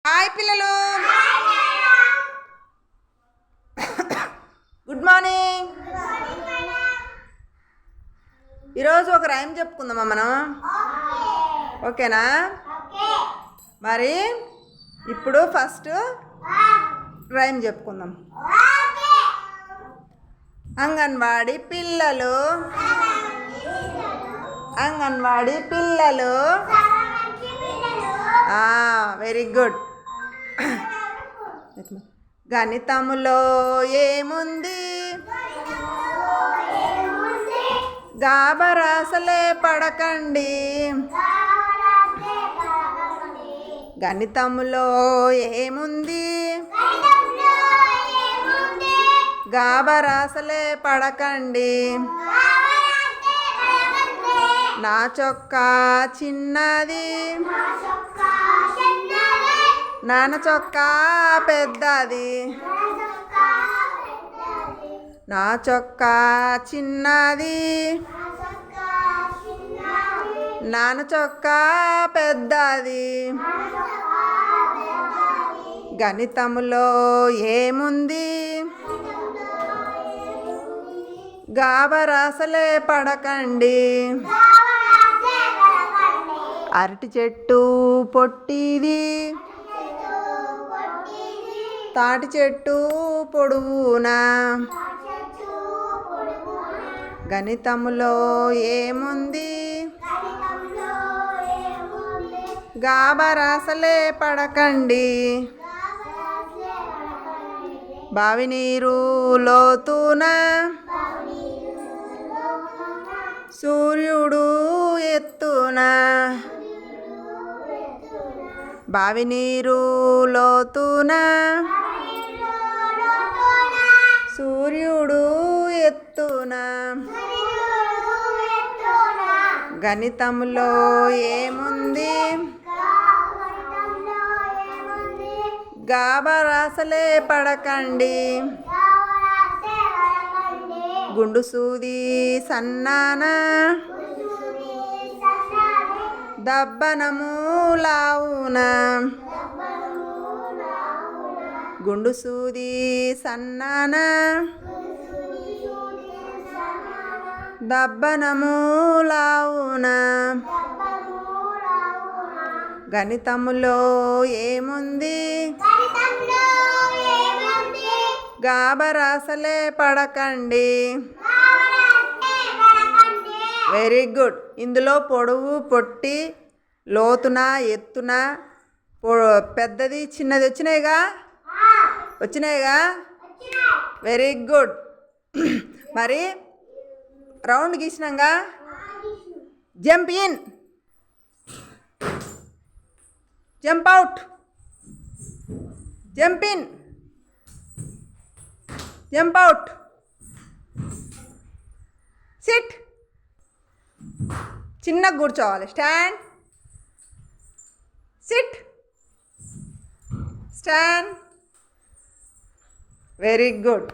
Hi పిల్లలు, good morning. ఈరోజు ఒక రైమ్ చెప్పుకుందామా మనం? ఓకేనా? మరి ఇప్పుడు ఫస్ట్ రైమ్ చెప్పుకుందాం. అంగన్వాడీ పిల్లలు, అంగన్వాడీ పిల్లలు. Very good. గణితములో ఏముంది, గాబరాసలే పడకండి. గణితములో ఏముంది, గాబరాసలే పడకండి. నా చొక్కా చిన్నది, నాన్న చొక్కా పెద్దది. నా చొక్కా చిన్నది, నాన్న చొక్కా పెద్దది. గణితములో ఏముంది, గాబరాసలే పడకండి. అరటి చెట్టు పొట్టిది, తాటి చెట్టు పొడుగునా. గణితములో ఏముంది, గాబరాసలే పడకండి. బావి నీరు లోతున, సూర్యుడు ఎత్తున. బావి నీరు లోతున, సూర్యుడు ఎత్తున. గణితంలో ఏముంది, గాబరాసలే పడకండి. గుండు సూది సన్నాన, దబ్బనము లావున. గుండు సూది సన్నాన, దబ్బనము లావున. గణితములో ఏముంది, గాబరాసలే పడకండి. Very good. ఇందులో పొడవు, పొట్టి, లోతున, ఎత్తున, పెద్దది, చిన్నది వచ్చినాయిగా. Very good. మరి రౌండ్ గీసినాగా, jump in, jump out, jump in, jump out, sit. చిన్నగా కూర్చోవాలి. Stand, sit, stand. Very good.